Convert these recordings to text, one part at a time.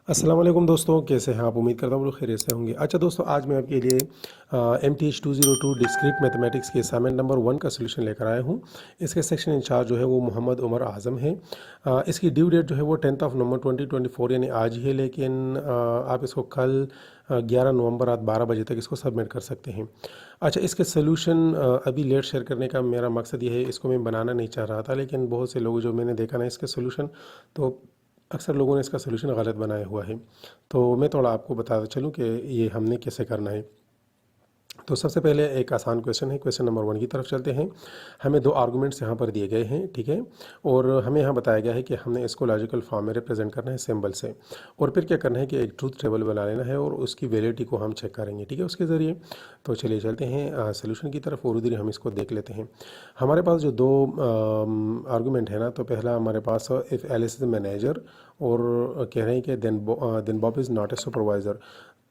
अस्सलाम वालेकुम दोस्तों, कैसे हैं आप? उम्मीद करता हूँ लोग खैरियत से होंगे। अच्छा दोस्तों, आज मैं आपके लिए MTH 202 डिस्क्रीट मैथमेटिक्स के असाइनमेंट नंबर 1 का सोल्यूशन लेकर आया हूँ। इसके सेक्शन इंचार्ज जो है वो मोहम्मद उमर आज़म है। इसकी ड्यू डेट जो है वो 10 नवंबर 2024 यानी आज ही है, लेकिन आप इसको कल 11 नवंबर रात 12 बजे तक इसको सबमिट कर सकते हैं। अच्छा, इसके सोल्यूशन अभी लेट शेयर करने का मेरा मकसद ये है, इसको मैं बनाना नहीं चाह रहा था, लेकिन बहुत से लोग जो मैंने देखा ना इसके सोल्यूशन, तो अक्सर लोगों ने इसका सोल्यूशन गलत बनाया हुआ है। तो मैं थोड़ा आपको बताता चलूँ कि ये हमने कैसे करना है। तो सबसे पहले एक आसान क्वेश्चन है, क्वेश्चन नंबर 1 की तरफ चलते हैं। हमें दो आर्गुमेंट्स यहाँ पर दिए गए हैं, ठीक है। और हमें यहाँ बताया गया है कि हमने इसको लॉजिकल फॉर्म में रिप्रेजेंट करना है सिंबल से, और फिर क्या करना है कि एक ट्रूथ टेबल बना लेना है और उसकी वैलिडिटी को हम चेक करेंगे, ठीक है, उसके ज़रिए। तो चलिए चलते हैं सोल्यूशन की तरफ और उधर हम इसको देख लेते हैं। हमारे पास जो दो आर्गूमेंट है ना, तो पहला हमारे पास इफ़ एलिस इज मैनेजर, और कह रहे हैं कि then Bob is not a supervisor.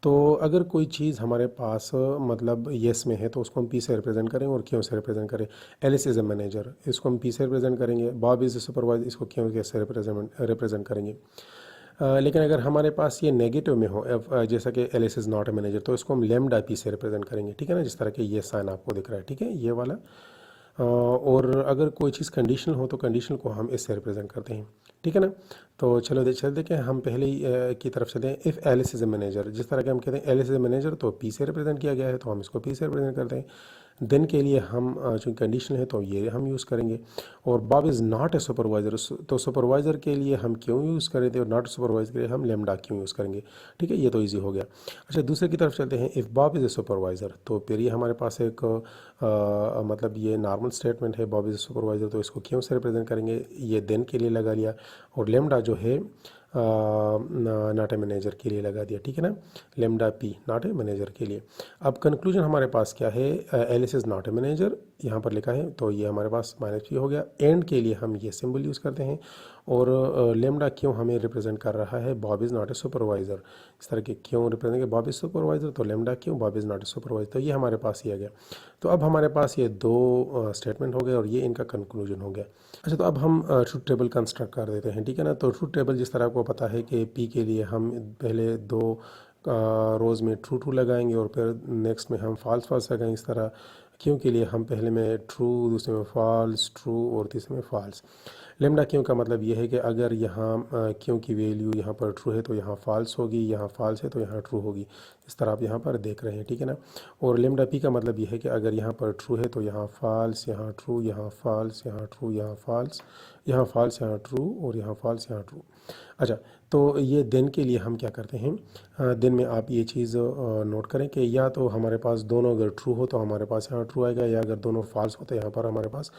तो अगर कोई चीज़ हमारे पास मतलब येस में है तो उसको हम पी से रिप्रेजेंट करेंगे, और क्यों से रिप्रेजेंट करें। एलिस इज़ ए मैनेजर, इसको हम पी से रिप्रेजेंट करेंगे। बॉब इज़ ए सुपरवाइजर, इसको क्यों कैसे रिप्रेजेंट करेंगे। लेकिन अगर हमारे पास ये नेगेटिव में हो, जैसा कि Alice is not a manager, तो इसको हम लेमडा पी से रिप्रेजेंट करेंगे, ठीक है ना, जिस तरह के ये साइन आपको दिख रहा है, ठीक है, ये वाला। और अगर कोई चीज़ कंडीशनल हो तो कंडीशनल को हम इससे रिप्रेजेंट करते हैं, ठीक है ना। तो चलो चलते कि हम पहले ही की तरफ चलते हैं। If Alice is a manager, जिस तरह के हम कहते हैं एलिस इज़ ए मैनेजर, तो पी से रिप्रेजेंट किया गया है तो हम इसको पी से रिप्रेजेंट करते हैं। देन के लिए हम जो कंडीशनल है तो ये हम यूज़ करेंगे। और Bob is not a supervisor, तो सुपरवाइज़र के लिए हम क्यों यूज़ करें थे, और नॉट सुपरवाइज़र के लिए हम लेमडा क्यों यूज़ करेंगे, ठीक है, ये तो ईजी हो गया। अच्छा, दूसरे की तरफ चलते हैं। If Bob is a supervisor, तो फिर ये हमारे पास एक मतलब ये नॉर्मल स्टेटमेंट है, बॉब इज़ ए सुपरवाइज़र, तो इसको क्यों से रिप्रेजेंट करेंगे, ये देन के लिए लगा लिया। और लेमडा जो है नॉट ए मैनेजर के लिए लगा दिया, ठीक है ना, lambda P not a manager के लिए। अब कंक्लूजन हमारे पास क्या है, Alice is not a manager यहाँ पर लिखा है, तो ये हमारे पास माइनस पी हो गया। एंड के लिए हम ये सिंबल यूज़ करते हैं। और लेमडा क्यों हमें रिप्रेजेंट कर रहा है, Bob is not a supervisor, इस तरह के क्यों रिप्रेजेंट के बॉब इज़ सुपरवाइज़र, तो लेमडा क्यों Bob is not a supervisor, तो ये हमारे पास ही आ गया। तो अब हमारे पास ये दो स्टेटमेंट हो गए और ये इनका कंक्लूजन हो गया। अच्छा, तो अब हम ट्रूथ टेबल कंस्ट्रक्ट कर देते हैं, ठीक है ना। तो ट्रूथ टेबल जिस तरह आपको पता है कि पी के लिए हम पहले दो रोज़ में ट्रू ट्रू लगाएंगे और फिर नेक्स्ट में हम फॉल्स फॉल्स लगाएंगे, इस तरह। क्यों के लिए हम पहले में ट्रू, दूसरे में फॉल्स, ट्रू और तीसरे में फॉल्स। लेमडा क्यों का मतलब ये है कि अगर यहाँ क्यों की वैल्यू यहाँ पर ट्रू है तो यहाँ फॉल्स होगी, यहाँ फॉल्स है तो यहाँ ट्रू होगी, इस तरह आप यहाँ पर देख रहे हैं, ठीक है ना। और लेमडा पी का मतलब ये है कि अगर यहाँ पर ट्रू है तो यहाँ फॉल्स, यहाँ ट्रू, यहाँ फॉल्स, यहाँ ट्रू, यहाँ फॉल्स, यहाँ फॉल्स, यहाँ ट्रू, और यहाँ फॉल्स, यहाँ ट्रू। अच्छा, तो ये दिन के लिए हम क्या करते हैं, दिन में आप ये चीज़ नोट करें कि या तो हमारे पास दोनों अगर ट्रू हो तो हमारे पास यहाँ ट्रू आएगा, या अगर दोनों फॉल्स हो तो यहाँ पर हमारे पास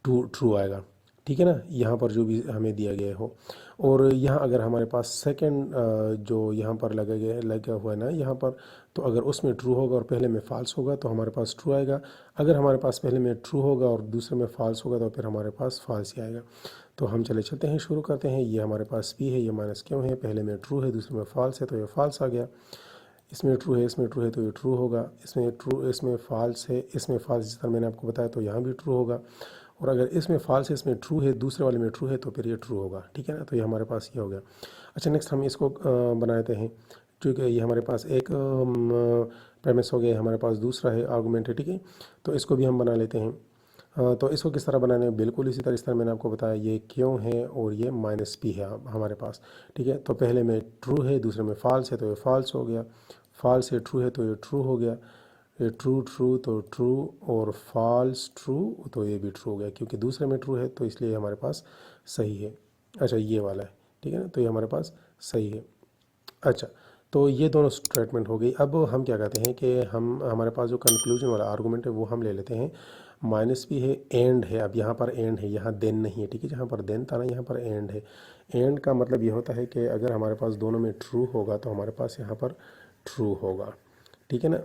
ट्रू ट्रू आएगा, ठीक है ना, यहाँ पर जो भी हमें दिया गया हो। और यहाँ अगर हमारे पास सेकंड जो यहाँ पर लगा हुआ है ना यहाँ पर, तो अगर उसमें ट्रू होगा और पहले में फॉल्स होगा तो हमारे पास ट्रू आएगा। अगर हमारे पास पहले में ट्रू होगा और दूसरे में फॉल्स होगा तो फिर हमारे पास फॉल्स ही आएगा। तो हम चले चलते हैं, शुरू करते हैं। ये हमारे पास पी है, ये माइनस क्यों है, पहले में ट्रू है दूसरे में फॉल्स है तो ये फॉल्स आ गया। इसमें ट्रू है, इसमें ट्रू है तो ये ट्रू होगा। इसमें ट्रू, इसमें फॉल्स है, इसमें फॉल्स, जिस तरह मैंने आपको बताया, तो यहाँ भी ट्रू होगा। और अगर इसमें फॉल्स है, इसमें ट्रू है, दूसरे वाले में ट्रू है, तो फिर ये ट्रू होगा, ठीक है ना। तो ये हमारे पास ये हो गया। अच्छा, नेक्स्ट हम इसको बनाते हैं, क्योंकि ये हमारे पास एक प्रेमिस हो गया, हमारे पास दूसरा है आर्गूमेंट है, ठीक है। तो इसको भी हम बना लेते हैं। तो इसको किस तरह बनाने, बिल्कुल इसी तरह, इस तरह मैंने आपको बताया, ये क्यों है और ये माइनस पी है हमारे पास, ठीक है। तो पहले में ट्रू है, दूसरे में फॉल्स है तो ये फॉल्स हो गया, फॉल्स है ट्रू है तो ये ट्रू हो गया, ये ट्रू ट्रू तो ट्रू, और फॉल्स ट्रू तो ये भी ट्रू हो गया, क्योंकि दूसरे में ट्रू है तो इसलिए हमारे पास सही है। अच्छा, ये वाला है, ठीक है ना, तो ये हमारे पास सही है। अच्छा, तो ये दोनों स्टेटमेंट हो गई। अब हम क्या कहते हैं कि हम हमारे पास जो कंक्लूजन वाला आर्गूमेंट है वो हम ले लेते हैं। माइनस भी है, एंड है। अब यहाँ पर एंड है, यहाँ देन नहीं है, ठीक है, जहाँ पर देन था ना यहाँ पर एंड है। एंड का मतलब ये होता है कि अगर हमारे पास दोनों में ट्रू होगा तो हमारे पास यहाँ पर ट्रू होगा, ठीक है ना।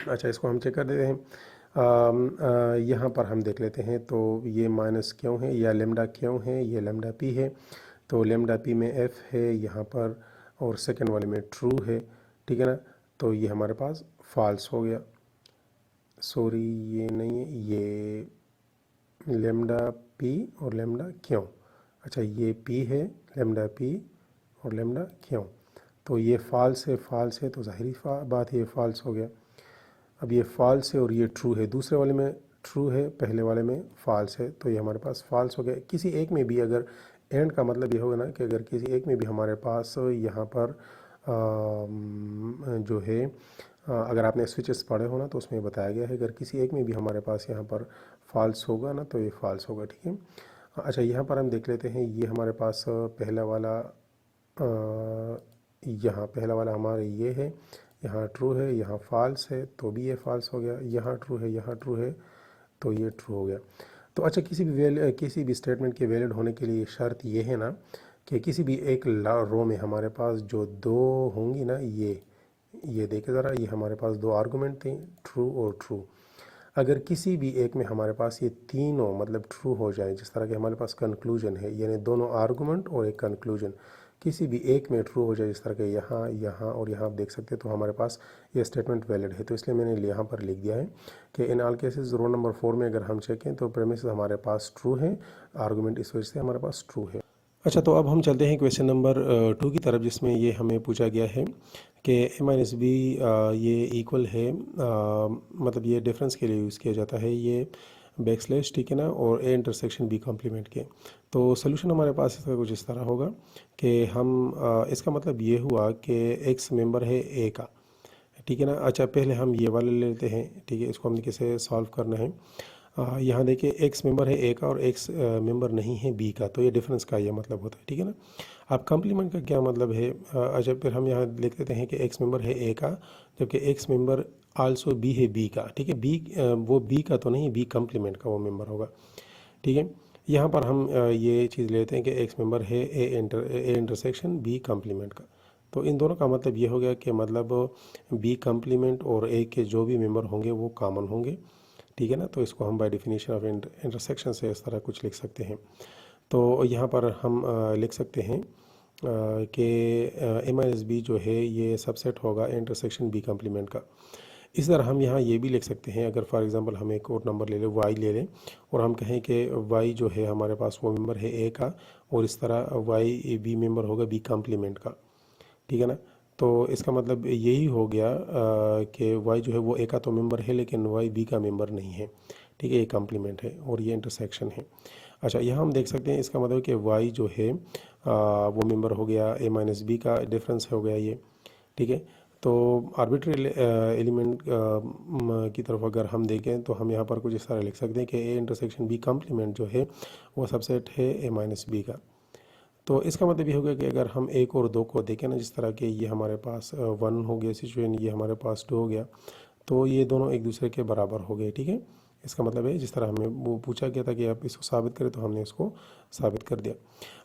अच्छा, इसको हम चेक कर देते हैं। यहाँ पर हम देख लेते हैं, तो ये माइनस क्यों है या लेमडा क्यों है, ये लेमडा पी है। तो लेमडा पी में एफ है यहाँ पर, और सेकंड वाले में ट्रू है, ठीक है ना। तो ये हमारे पास फॉल्स हो गया, सॉरी ये नहीं है, ये लेमडा पी और लेमडा क्यों। अच्छा, ये पी है, लेमडा पी और लेमडा क्यों। तो ये फॉल्स है तो ज़ाहिरी बात है ये फॉल्स हो गया। अब ये फॉल्स है और ये ट्रू है, दूसरे वाले में ट्रू है, पहले वाले में फॉल्स है, तो ये हमारे पास फॉल्स हो गया। किसी एक में भी अगर एंड का मतलब ये होगा ना कि अगर किसी एक में भी हमारे पास यहाँ पर जो है अगर आपने स्विचेस पढ़े हो ना तो उसमें बताया गया है अगर किसी एक में भी हमारे पास यहाँ पर फॉल्स होगा ना तो ये फॉल्स होगा, ठीक है। अच्छा, यहाँ पर हम देख लेते हैं, ये हमारे पास पहला वाला यहाँ पहला वाला हमारा ये है, यहाँ ट्रू है, यहाँ फॉल्स है तो भी ये फॉल्स हो गया, यहाँ ट्रू है, यहाँ ट्रू है तो ये ट्रू हो गया। तो अच्छा, किसी भी स्टेटमेंट के वैलिड होने के लिए शर्त ये है ना कि किसी भी एक रो में हमारे पास जो दो होंगी ना, ये देखे ज़रा, ये हमारे पास दो आर्गूमेंट थे, ट्रू और ट्रू। अगर किसी भी एक में हमारे पास ये तीनों मतलब ट्रू हो जाए, जिस तरह के हमारे पास कंक्लूजन है, यानी दोनों आर्गूमेंट और एक कंक्लूजन किसी भी एक में ट्रू हो जाए, जिस तरह के यहाँ यहाँ और यहाँ आप देख सकते हैं, तो हमारे पास ये स्टेटमेंट वैलिड है। तो इसलिए मैंने यहाँ पर लिख दिया है कि in all cases row number 4 में अगर हम चेकें तो प्रेमिस हमारे पास ट्रू है, आर्गूमेंट इस वजह से हमारे पास ट्रू है। अच्छा, तो अब हम चलते हैं क्वेश्चन नंबर 2 की तरफ, जिसमें ये हमें पूछा गया है कि a माइनस बी ये इक्वल है, मतलब ये डिफरेंस के लिए यूज़ किया जाता है ये बैकस्लैश, ठीक है ना, और a इंटरसेक्शन b कॉम्प्लीमेंट के। तो सोल्यूशन हमारे पास इसका कुछ इस तरह होगा कि हम इसका मतलब ये हुआ कि x मेंबर है a का, ठीक है ना। अच्छा, पहले हम ये वाले ले लेते हैं, ठीक है, इसको हमने कैसे सॉल्व करना है। यहाँ देखिए x मेंबर है a का और x मेंबर नहीं है b का, तो ये डिफरेंस का ये मतलब होता है, ठीक है ना। अब कॉम्प्लीमेंट का क्या मतलब है। अच्छा, फिर हम यहाँ लिख देते हैं कि x मेंबर है a का, जबकि x मेंबर आल्सो b है b का, ठीक है। b वो b का तो नहीं, b कॉम्प्लीमेंट का वो मेंबर होगा, ठीक है। यहाँ पर हम ये चीज़ लेते हैं कि x मेंबर है a इंटरसेक्शन b कॉम्प्लीमेंट का। तो इन दोनों का मतलब ये हो गया कि मतलब b कॉम्प्लीमेंट और a के जो भी मेंबर होंगे वो कॉमन होंगे, ठीक है ना। तो इसको हम बाय डेफिनेशन ऑफ इंटरसेक्शन से इस तरह कुछ लिख सकते हैं। तो यहाँ पर हम लिख सकते हैं कि a माइनस बी जो है ये सबसेट होगा इंटरसेक्शन b कॉम्प्लीमेंट का। इस तरह हम यहाँ ये भी लिख सकते हैं, अगर फॉर एग्जांपल हम एक और नंबर ले लें, y ले लें, और हम कहें कि y जो है हमारे पास वो मेंबर है a का, और इस तरह y b मेंबर होगा b कॉम्प्लीमेंट का, ठीक है ना। तो इसका मतलब यही हो गया कि y जो है वो a का तो मेंबर है लेकिन y b का मेंबर नहीं है, ठीक है, ये कॉम्प्लीमेंट है और ये इंटरसेक्शन है। अच्छा, यहाँ हम देख सकते हैं इसका मतलब कि y जो है वो मेंबर हो गया a माइनस बी का, डिफरेंस हो गया ये, ठीक है। तो आर्बिट्री एलिमेंट की तरफ अगर हम देखें तो हम यहाँ पर कुछ इस तरह लिख सकते हैं कि a इंटरसेक्शन b कॉम्प्लीमेंट जो है वो सबसेट है a माइनस बी का। तो इसका मतलब ये होगा कि अगर हम एक और दो को देखें ना, जिस तरह के ये हमारे पास 1 हो गया सिचुएशन, ये हमारे पास 2 हो गया, तो ये दोनों एक दूसरे के बराबर हो गए, ठीक है। इसका मतलब है जिस तरह हमें वो पूछा गया था कि आप इसको साबित करें, तो हमने इसको साबित कर दिया।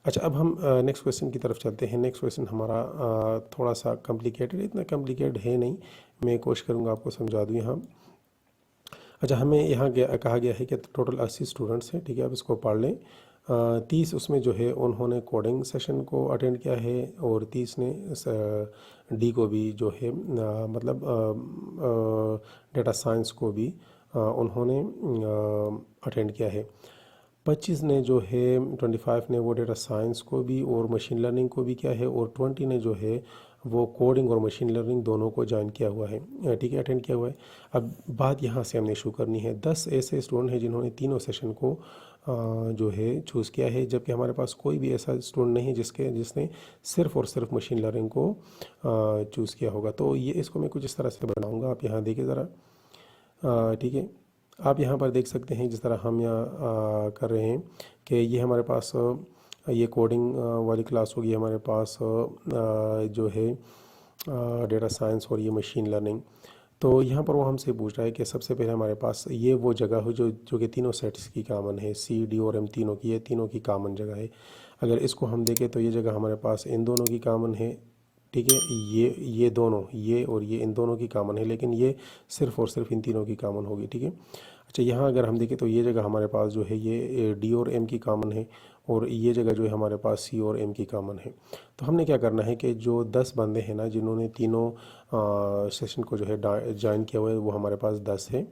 अच्छा, अब हम नेक्स्ट क्वेश्चन की तरफ चलते हैं। नेक्स्ट क्वेश्चन हमारा थोड़ा सा कॉम्प्लिकेटेड, इतना कॉम्प्लिकेटेड है नहीं, मैं कोशिश करूँगा आपको समझा दूँ यहाँ। अच्छा, हमें यहाँ कहा गया है कि टोटल 80 स्टूडेंट्स हैं, ठीक है। अब इसको पढ़ लें। 30 उसमें जो है उन्होंने कोडिंग सेशन को अटेंड किया है और 30 ने डी को भी जो है मतलब डेटा साइंस को भी उन्होंने अटेंड किया है। 25 ने जो है 25 ने वो डेटा साइंस को भी और मशीन लर्निंग को भी किया है, और 20 ने जो है वो कोडिंग और मशीन लर्निंग दोनों को ज्वाइन किया हुआ है, ठीक है, अटेंड किया हुआ है। अब बात यहाँ से हमने शुरू करनी है। 10 ऐसे स्टूडेंट हैं जिन्होंने तीनों सेशन को जो है चूज़ किया है, जबकि हमारे पास कोई भी ऐसा स्टूडेंट नहीं है जिसने सिर्फ़ और सिर्फ मशीन लर्निंग को चूज़ किया होगा। तो ये इसको मैं कुछ इस तरह से बनाऊँगा, आप यहाँ देखिए ज़रा, ठीक है। आप यहाँ पर देख सकते हैं जिस तरह हम यहाँ कर रहे हैं कि ये हमारे पास ये कोडिंग वाली क्लास होगी, हमारे पास जो है डेटा साइंस और ये मशीन लर्निंग। तो यहाँ पर वो हमसे पूछ रहा है कि सबसे पहले हमारे पास ये वो जगह हो जो कि तीनों सेट्स की कॉमन है, सी डी और एम तीनों की, ये तीनों की कॉमन जगह है। अगर इसको हम देखें तो ये जगह हमारे पास इन दोनों की कॉमन है, ठीक है। ये दोनों, ये और ये इन दोनों की कॉमन है, लेकिन ये सिर्फ़ और सिर्फ इन तीनों की कॉमन होगी, ठीक है। अच्छा, यहाँ अगर हम देखें तो ये जगह हमारे पास जो है ये डी और एम की कॉमन है, और ये जगह जो है हमारे पास सी और एम की कॉमन है। तो हमने क्या करना है कि जो 10 बंदे हैं ना जिन्होंने तीनों सेशन को जो है ज्वाइन किया हुआ है, वो हमारे पास 10 है।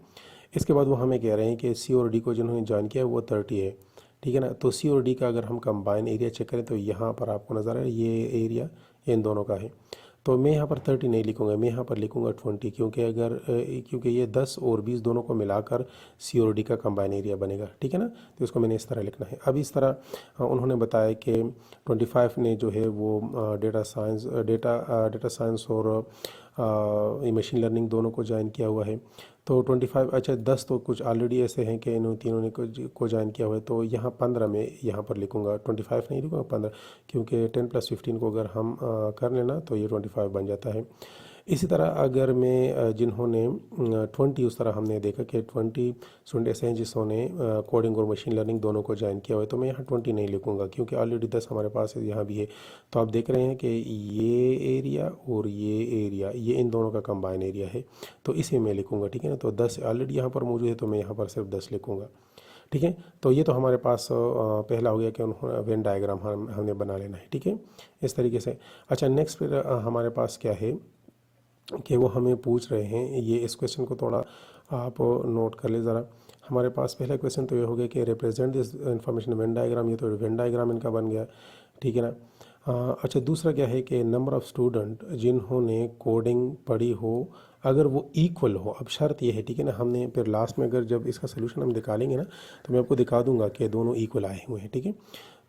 इसके बाद वो हमें कह रहे हैं कि सी और डी को जिन्होंने ज्वाइन किया है वो 30 है, ठीक है ना। तो सी और डी का अगर हम कंबाइन एरिया चेक करें तो यहाँ पर आपको नज़र आए ये एरिया इन दोनों का है। तो मैं यहाँ पर 30 नहीं लिखूंगा, मैं यहाँ पर लिखूंगा 20, क्योंकि ये 10 और 20 दोनों को मिलाकर सी और डी का कंबाइन एरिया बनेगा, ठीक है ना। तो इसको मैंने इस तरह लिखना है। अब इस तरह उन्होंने बताया कि 25 ने जो है वो डेटा साइंस और मशीन लर्निंग दोनों को ज्वाइन किया हुआ है। तो 25, अच्छा 10 तो कुछ ऑलरेडी ऐसे हैं कि इन तीनों ने को ज्वाइन किया हुआ है। तो यहाँ 15 में यहाँ पर लिखूंगा, 25 नहीं लिखूंगा 15, क्योंकि 10 + 15 को अगर हम कर लेना तो ये 25 बन जाता है। इसी तरह अगर मैं जिन्होंने 20, उस तरह हमने देखा कि 20 स्टूडेंट ऐसे हैं जिन्होंने कोडिंग और मशीन लर्निंग दोनों को ज्वाइन किया हुआ है। तो मैं यहाँ 20 नहीं लिखूंगा क्योंकि ऑलरेडी 10 हमारे पास यहाँ भी है। तो आप देख रहे हैं कि ये एरिया और ये एरिया ये इन दोनों का कंबाइन एरिया है, तो इसे मैं लिखूंगा, ठीक है ना। तो 10 ऑलरेडी यहाँ पर मौजूद है तो मैं यहाँ पर सिर्फ 10 लिखूंगा, ठीक है। तो ये तो हमारे पास पहला हो गया कि उन्होंने वेन डायग्राम हमने बना लेना है, ठीक है, इस तरीके से। अच्छा नेक्स्ट फिर हमारे पास क्या है कि वो हमें पूछ रहे हैं, ये इस क्वेश्चन को थोड़ा आप नोट कर ले ज़रा। हमारे पास पहला क्वेश्चन तो ये हो गया कि represent this information Venn diagram, ये तो वेन डायग्राम इनका बन गया, ठीक है ना। अच्छा दूसरा क्या है कि नंबर ऑफ़ स्टूडेंट जिन्होंने कोडिंग पढ़ी हो अगर वो इक्वल हो। अब शर्त ये है, ठीक है ना, हमने फिर लास्ट में अगर जब इसका सोल्यूशन हम निकालेंगे ना तो मैं आपको दिखा दूंगा कि दोनों इक्वल आए हुए हैं, ठीक है।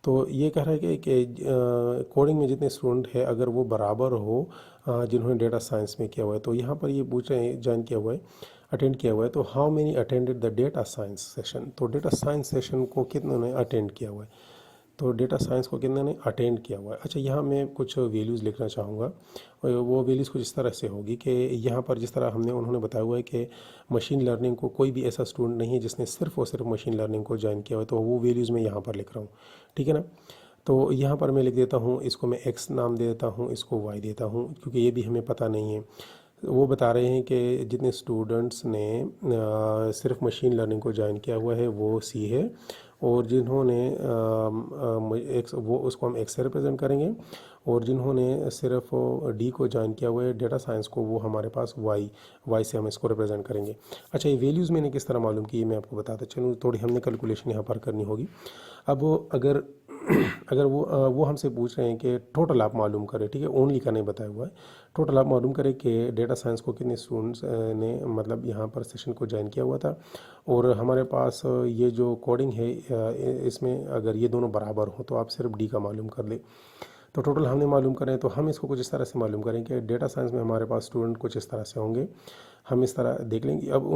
तो ये कह रहा है कि कोडिंग में जितने स्टूडेंट है अगर वो बराबर हो जिन्होंने डेटा साइंस में किया हुआ है। तो यहाँ पर ये पूछ रहे हैं ज्वाइन किया हुआ है, अटेंड किया हुआ है, तो how many attended the data science session. तो डेटा साइंस सेशन को कितनों ने अटेंड किया हुआ है, तो डेटा साइंस को कितने ने अटेंड किया हुआ है। अच्छा यहाँ मैं कुछ वैल्यूज़ लिखना चाहूँगा, वो वैल्यूज़ कुछ इस तरह से होगी कि यहाँ पर जिस तरह उन्होंने बताया हुआ है कि मशीन लर्निंग को कोई भी ऐसा स्टूडेंट नहीं है जिसने सिर्फ और सिर्फ मशीन लर्निंग को ज्वाइन किया हुआ है, तो वो वैल्यूज़ मैं यहाँ पर लिख रहा हूँ, ठीक है ना। तो यहाँ पर मैं लिख देता हूँ, इसको मैं x नाम दे देता हूँ, इसको y देता हूँ, क्योंकि ये भी हमें पता नहीं है। वो बता रहे हैं कि जितने स्टूडेंट्स ने सिर्फ मशीन लर्निंग को ज्वाइन किया हुआ है वो C है, और जिन्होंने एक्स वो उसको हम x से रिप्रेजेंट करेंगे, और जिन्होंने सिर्फ D को ज्वाइन किया हुआ है डेटा साइंस को वो हमारे पास y से हम इसको रिप्रेजेंट करेंगे। अच्छा ये वैल्यूज़ मैंने किस तरह मालूम की ये मैं आपको बताता चलूँ, थोड़ी हमने कैलकुलेशन यहाँ पर करनी होगी। अब अगर अगर वो हमसे पूछ रहे हैं कि टोटल आप मालूम करें, ठीक है, ओनली का नहीं बताया हुआ है, टोटल आप मालूम करें कि डेटा साइंस को कितने स्टूडेंट्स ने मतलब यहाँ पर सेशन को ज्वाइन किया हुआ था, और हमारे पास ये जो कोडिंग है इसमें अगर ये दोनों बराबर हो तो आप सिर्फ डी का मालूम कर ले। तो टोटल हमने मालूम करें तो हम इसको कुछ इस तरह से मालूम करें कि डेटा साइंस में हमारे पास स्टूडेंट कुछ इस तरह से होंगे, हम इस तरह देख लेंगे। अब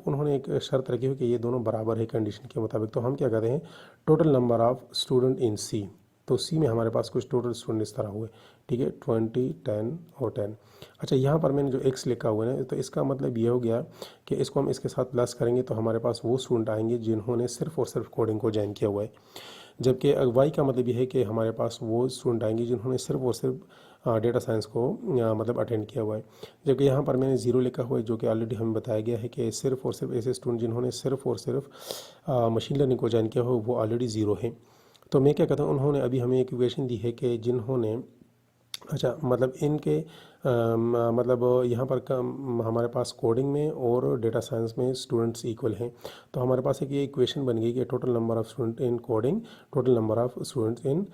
उन्होंने एक शर्त रखी हुई कि ये दोनों बराबर है कंडीशन के मुताबिक, तो हम क्या कहते हैं total number of student in C. तो सी में हमारे पास कुछ टोटल स्टूडेंट इस तरह हुए, ठीक है, 20, 10 और 10। अच्छा यहाँ पर मैंने जो x लिखा हुआ है ना, तो इसका मतलब ये हो गया कि इसको हम इसके साथ प्लस करेंगे तो हमारे पास वो स्टूडेंट आएंगे जिन्होंने सिर्फ और सिर्फ कोडिंग को ज्वाइन किया हुआ है, जबकि y का मतलब ये है कि हमारे पास वो स्टूडेंट आएंगे जिन्होंने सिर्फ और सिर्फ डेटा साइंस को मतलब अटेंड किया हुआ है। जबकि यहाँ पर मैंने ज़ीरो लिखा हुआ है जो कि ऑलरेडी हमें बताया गया है कि सिर्फ और सिर्फ ऐसे स्टूडेंट जिन्होंने सिर्फ और सिर्फ मशीन लर्निंग को ज्वाइन किया हो वो ऑलरेडी ज़ीरो है। तो मैं क्या कहता हूँ, उन्होंने अभी हमें एक इक्वेशन दी है कि जिन्होंने, अच्छा मतलब इनके मतलब यहाँ पर हमारे पास कोडिंग में और डेटा साइंस में स्टूडेंट्स इक्वल हैं, तो हमारे पास एक ये इक्वेशन बन गई कि total number of student in coding, total number of students in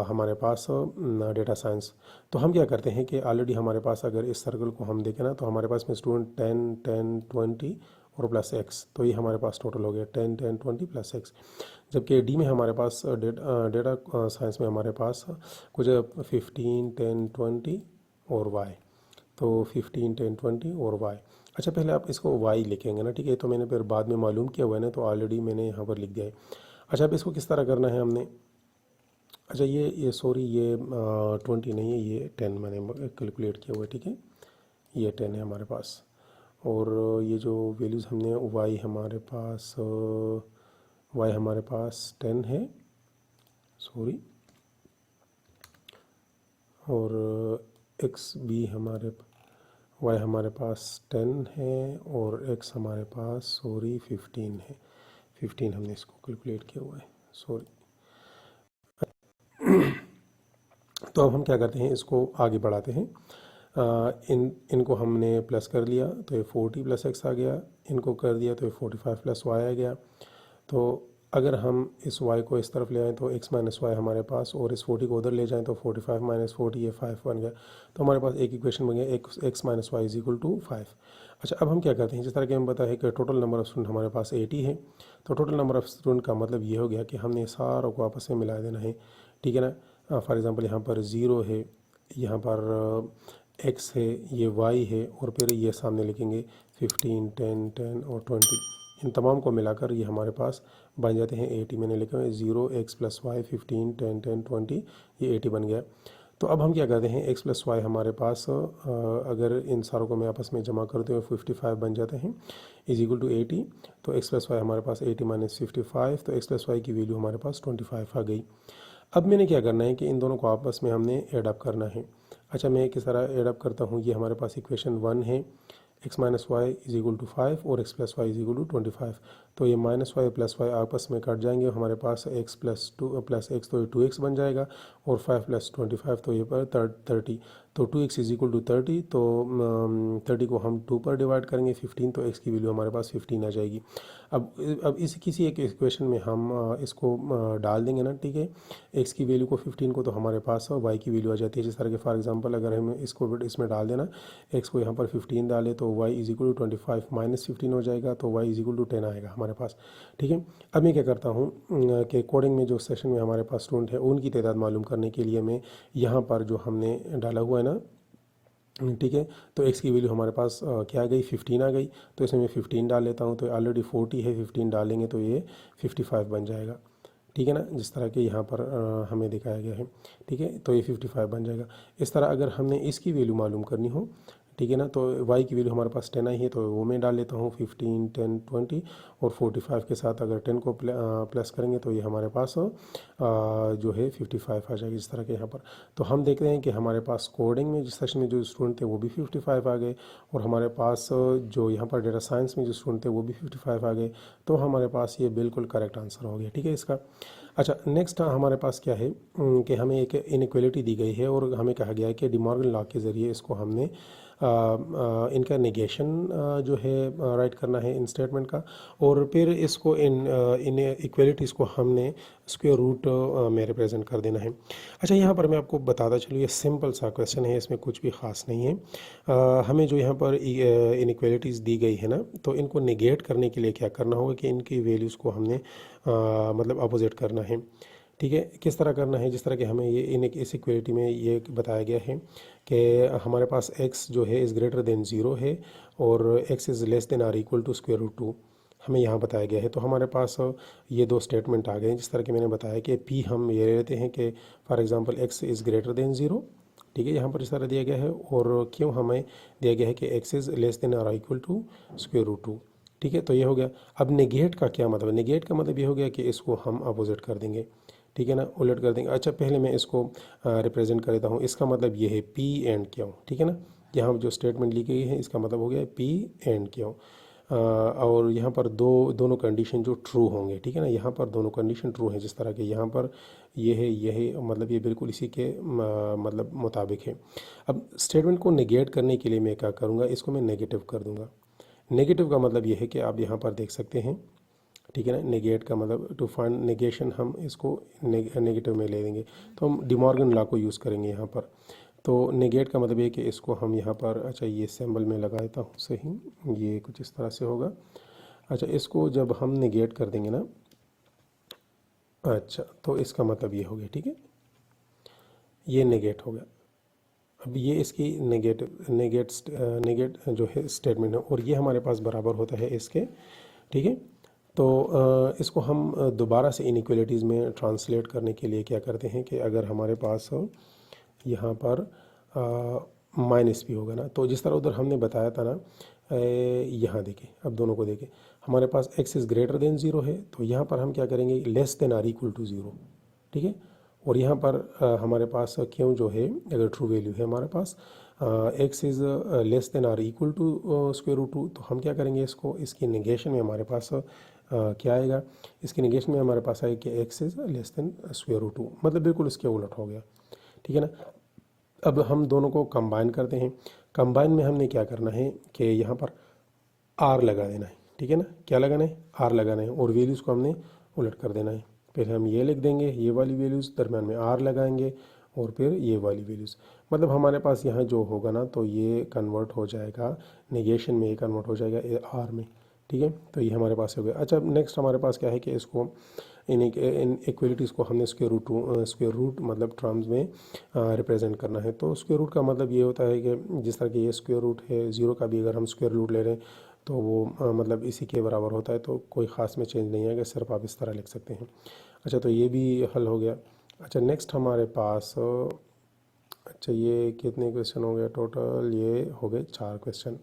हमारे पास डेटा साइंस। तो हम क्या करते हैं कि ऑलरेडी हमारे पास अगर इस सर्कल को हम देखें ना तो हमारे पास में स्टूडेंट 10, 10, 20 और प्लस x, तो ये हमारे पास टोटल हो गया 10, 10, 20 प्लस x। जबकि डी में हमारे पास डेटा साइंस में हमारे पास कुछ 15, 10, 20 और y, तो 15, 10, 20 और y। अच्छा पहले आप इसको y लिखेंगे ना, ठीक है, तो मैंने फिर बाद में मालूम किया हुआ है ना, तो ऑलरेडी मैंने यहाँ पर लिख दिया है। अच्छा अब इसको किस तरह करना है हमने, अच्छा ये सॉरी ये 20 नहीं है, ये 10 मैंने कैलकुलेट किया हुआ है, ठीक है, ये 10 है हमारे पास, और ये जो वैल्यूज़ हमने y हमारे पास 10 है, सॉरी, और x भी y हमारे पास 10 है और x हमारे पास सॉरी 15 है, 15 हमने इसको कैलकुलेट किया हुआ है, सॉरी। तो अब हम क्या करते हैं, इसको आगे बढ़ाते हैं। इनको हमने प्लस कर लिया तो ये 40 + x आ गया, इनको कर दिया तो ये 45 + y आ गया। तो अगर हम इस y को इस तरफ ले आएँ तो x माइनस वाई हमारे पास, और इस 40 को उधर ले जाएँ तो 45 माइनस 40 ये 5 बन गया। तो हमारे पास एक इक्वेशन बन गया x minus y is equal to 5। अच्छा, अब हम क्या करते हैं, जिस तरह कि हमें पता है कि टोटल नंबर ऑफ स्टूडेंट हमारे पास 80 है, तो टोटल नंबर ऑफ स्टूडेंट का मतलब ये हो गया कि हमने सारों को आपस में मिला देना है, ठीक है ना। फॉर एग्जांपल यहाँ पर 0 है, यहाँ पर x है, ये y है, और फिर ये सामने लिखेंगे 15, 10, 10 और 20। इन तमाम को मिलाकर ये हमारे पास बन जाते हैं 80। मैंने लिखा है 0 x प्लस वाई 15, 10, 10, 20, ये 80 बन गया। तो अब हम क्या करते हैं, x प्लस वाई हमारे पास अगर इन सारों को मैं आपस में जमा करते हुए 55 बन जाते हैं इज इक्वल टू 80। तो x प्लस वाई हमारे पास 80 माइनस 55, तो x प्लस वाई की वैल्यू हमारे पास 25 आ गई। अब मैंने क्या करना है कि इन दोनों को आपस में हमने एड अप करना है। अच्छा, मैं किस तरह एड अप करता हूँ, ये हमारे पास इक्वेशन 1 है, x minus y is equal to 5 और x plus y is equal to 25। तो ये माइनस वाई प्लस वाई आपस में कट जाएंगे, हमारे पास x प्लस 2 प्लस x तो ये 2x बन जाएगा, और 5 प्लस 25 तो ये पर 30। तो 2x इज इक्वल टू 30, तो 30 को हम 2 पर डिवाइड करेंगे 15, तो x की वैल्यू हमारे पास 15 आ जाएगी। अब इस किसी एक इक्वेशन में हम इसको डाल देंगे ना, ठीक है, x की वैल्यू को 15 को, तो हमारे पास y की वैल्यू आ जाती है। जिस तरह के फॉर एग्जांपल अगर हम इसको इसमें डाल देना, x को यहाँ पर 15 डाले तो y is equal to 25 minus 15 हो जाएगा, तो y इज इक्वल टू 10 आएगा हमारे पास, ठीक है। अब मैं क्या करता हूँ कि कोडिंग में जो सेशन में हमारे पास स्टूडेंट है उनकी तादाद मालूम करने के लिए मैं यहाँ पर जो हमने डाला हुआ है ना, ठीक है, तो x की वैल्यू हमारे पास क्या आ गई, 15 आ गई। तो इसमें मैं 15 डाल लेता हूँ, तो ऑलरेडी 40 है, 15 डालेंगे तो ये 55 बन जाएगा, ठीक है ना, जिस तरह के यहाँ पर हमें दिखाया गया है, ठीक है। तो ये 55 बन जाएगा। इस तरह अगर हमने इसकी वैल्यू मालूम करनी हो, ठीक है ना, तो y की वैल्यू हमारे पास 10 आई है, तो वो मैं डाल लेता हूँ 15, 10, 20 और 45 के साथ अगर 10 को प्लस करेंगे तो ये हमारे पास जो है 55 आ जाएगी, जिस तरह के यहाँ पर। तो हम देख रहे हैं कि हमारे पास कोडिंग में जिस सेशन में जो स्टूडेंट थे वो भी 55 आ गए, और हमारे पास जो यहाँ पर डेटा साइंस में जो स्टूडेंट थे वो भी 55 आ गए। तो हमारे पास ये बिल्कुल करेक्ट आंसर हो गया, ठीक है इसका। अच्छा, नेक्स्ट हमारे पास क्या है कि हमें एक इनइक्वालिटी दी गई है, और हमें कहा गया है कि डिमॉर्गन लॉ के ज़रिए इसको हमने इनका नेगेशन जो है राइट करना है इन स्टेटमेंट का, और फिर इसको इन इक्वलिटीज़ को हमने स्क्वायर रूट में रिप्रेजेंट कर देना है। अच्छा, यहाँ पर मैं आपको बताता चलूँ, ये सिंपल सा क्वेश्चन है, इसमें कुछ भी ख़ास नहीं है। हमें जो यहाँ पर इनइक्वलिटीज़ दी गई है ना, तो इनको नेगेट करने के लिए क्या करना होगा कि इनकी वैल्यूज़ को हमने मतलब अपोजिट करना है, ठीक है। किस तरह करना है, जिस तरह कि हमें ये इस इक्वेलिटी में ये बताया गया है कि हमारे पास x जो है इज़ ग्रेटर देन 0 है, और x is less than or equal to square root 2 हमें यहाँ बताया गया है। तो हमारे पास ये दो स्टेटमेंट आ गए हैं, जिस तरह कि मैंने बताया कि p हम ये लेते हैं कि for example x is greater than 0, ठीक है, यहाँ पर इस तरह दिया गया है, और क्यों हमें दिया गया है कि x is less than or equal to square root 2, ठीक है। तो ये हो गया। अब नेगेट का क्या मतलब है, नेगेट का मतलब ये हो गया कि इसको हम अपोजिट कर देंगे, ठीक है ना, उलट कर देंगे। अच्छा, पहले मैं इसको रिप्रेजेंट कर देता हूँ। इसका मतलब ये है पी एंड क्यों, ठीक है ना, यहाँ जो स्टेटमेंट लिखी गई है इसका मतलब हो गया पी एंड क्यों, और यहाँ पर दोनों कंडीशन जो ट्रू होंगे, ठीक है ना, यहाँ पर दोनों कंडीशन ट्रू हैं, जिस तरह के यहाँ पर ये है मतलब ये बिल्कुल इसी के मतलब मुताबिक है। अब स्टेटमेंट को नेगेट करने के लिए मैं क्या करूँगा, इसको मैं नेगेटिव कर दूँगा। नेगेटिव का मतलब ये है कि आप यहाँ पर देख सकते हैं, ठीक है ना, नेगेट का मतलब टू फाइंड नेगेशन, हम इसको नेगेटिव में ले लेंगे, तो हम डिमॉर्गन लॉ को यूज़ करेंगे यहाँ पर। तो नेगेट का मतलब ये कि इसको हम यहाँ पर, अच्छा ये सिंबल में लगा देता हूँ सही, ये कुछ इस तरह से होगा। अच्छा, इसको जब हम नेगेट कर देंगे ना, अच्छा तो इसका मतलब ये हो गया, ठीक है, ये नेगेट हो गया। अब ये इसकी नेगेट जो है स्टेटमेंट है, और ये हमारे पास बराबर होता है इसके, ठीक है। तो इसको हम दोबारा से इनइक्वालिटीज़ में ट्रांसलेट करने के लिए क्या करते हैं कि अगर हमारे पास यहाँ पर माइनस भी होगा ना, तो जिस तरह उधर हमने बताया था ना, यहाँ देखें, अब दोनों को देखें, हमारे पास x इज़ ग्रेटर देन 0 है, तो यहाँ पर हम क्या करेंगे, less than or equal to 0, ठीक है। और यहाँ पर हमारे पास क्यों जो है अगर ट्रू वैल्यू है हमारे पास x is less than or equal to square root 2, तो हम क्या करेंगे, इसको इसकी नेगेशन में हमारे पास क्या आएगा, इसकी नेगेशन में हमारे पास आएगा कि x is less than square root 2, मतलब बिल्कुल इसके उलट हो गया, ठीक है ना। अब हम दोनों को कंबाइन करते हैं। कंबाइन में हमने क्या करना है कि यहाँ पर r लगा देना है, ठीक है ना, क्या लगाना है, r लगाना है, और वैल्यूज़ को हमने उलट कर देना है। फिर हम ये लिख देंगे, ये वाली वैल्यूज़, दरम्यान में आर लगाएंगे और फिर ये वाली वैल्यूज़। मतलब हमारे पास यहाँ जो होगा ना, तो ये कन्वर्ट हो जाएगा नेगेशन में, ये कन्वर्ट हो जाएगा आर में। ठीक है, तो ये हमारे पास हो गया। अच्छा, नेक्स्ट हमारे पास क्या है कि इसको इन इक्वलिटीज़ को हमने स्क्वायर रूट मतलब टर्म्स में रिप्रेजेंट करना है। तो स्क्वायर रूट का मतलब ये होता है कि जिस तरह कि ये स्क्वायर रूट है, ज़ीरो का भी अगर हम स्क्वायर रूट ले रहे हैं तो वो मतलब इसी के बराबर होता है। तो कोई ख़ास में चेंज नहीं है कि सिर्फ आप इस तरह लिख सकते हैं। अच्छा, तो ये भी हल हो गया। अच्छा, नेक्स्ट हमारे पास अच्छा, ये कितने क्वेश्चन हो गए टोटल? ये हो गए 4 क्वेश्चन।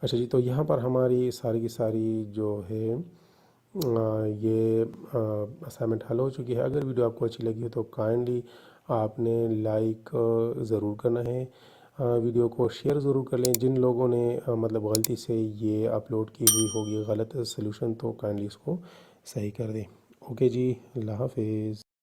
अच्छा जी, तो यहाँ पर हमारी सारी की सारी जो है ये असाइनमेंट हल हो चुकी है। अगर वीडियो आपको अच्छी लगी हो तो काइंडली आपने लाइक ज़रूर करना है, वीडियो को शेयर ज़रूर कर लें। जिन लोगों ने मतलब गलती से ये अपलोड की हुई होगी गलत सोल्यूशन, तो काइंडली इसको सही कर दें। ओके जी, अल्लाह हाफिज़।